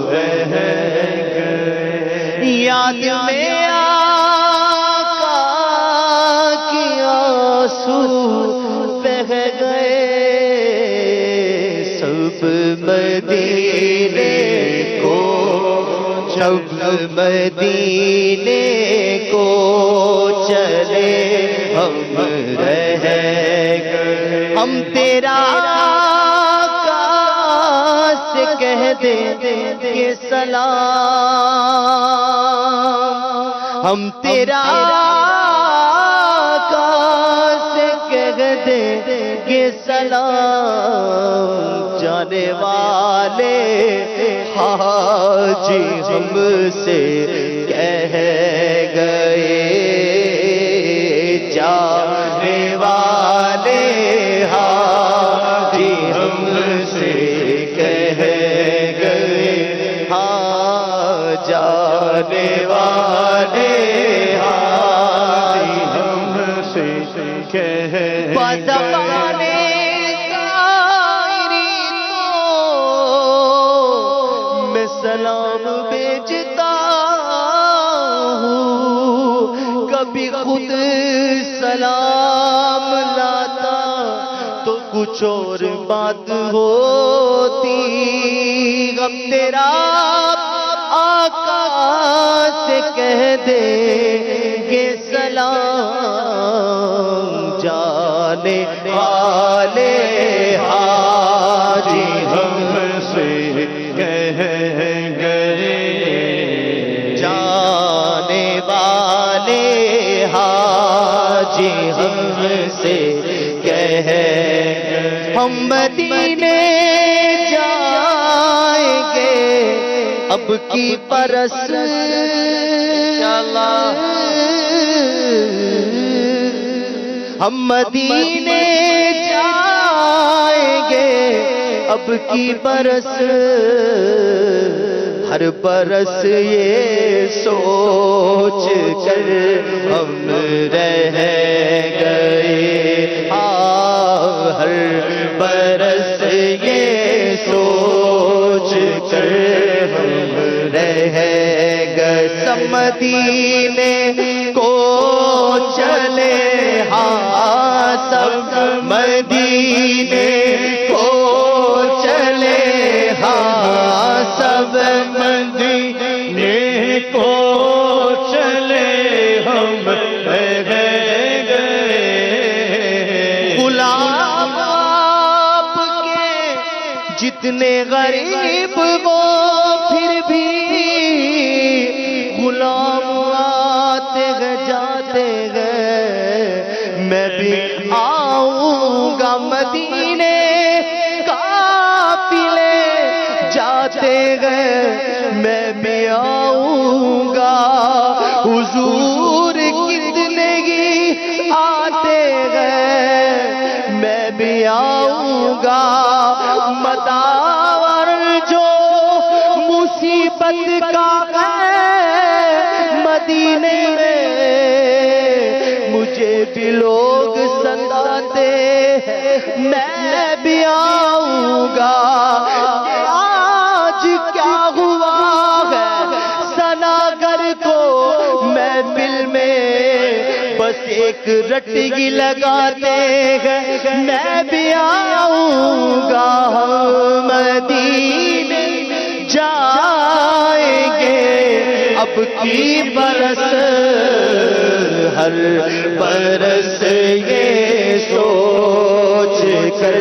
رہ گئے، یاد میں آقا کی آنسو بہہ گئے، سب مدینے کو جب مدینے کو چلے ہم رہ گئے، ہم تیرا آقا سے کہہ دیں کہ سلام، ہم تیرا آقا سے کہہ دیں کہ سلام، جانے والے حاجی ہم سے کہہ گئے، جانے والے حاجی ہم سے کہہ گئے، ہاں جانے والے حاجی ہم سے کہہ گئے، سلام بھیجتا ہوں، کبھی خود سلام لاتا تو کچھ اور بات ہوتی، غم تیرا آقا سے کہہ دے کہ سلام، جانے والے حاجی ہم سے کہہ گئے، جانے والے حاجی ہم سے کہہ گئے، ہم مدینے جائیں گے اب کی برس، ہم مدینے جائیں گے اب کی برس، ہر برس یہ سوچ کر ہم رہ گئے، ہر برس یہ سوچ کر ہم رہ گئے، سب مدینے کو چلے، ہاں سب مدینے کو چلے، ہاں سب مدینے کو چلے، ہم رہ گئے، غلام آپ کے جتنے غریب وہ پھر بھی غلام آتے گئے جاتے گئے، میں بھی آؤں گا مدینے، قافلے جاتے گئے میں بھی آؤں گا، حضور کتنے ہی آتے گئے میں بھی آؤں گا، مداور جو مصیبت کا ہے مدینے میں، مجھے بھی لوگ ستاتے ہیں میں بھی آؤں گا، آج کیا ہوا ہے سناگر کو محفل میں بس ایک رٹی لگاتے ہیں، میں بھی آؤں گا، مدینے جائیں گے اب کی برس، ہر برس یہ سوچ کر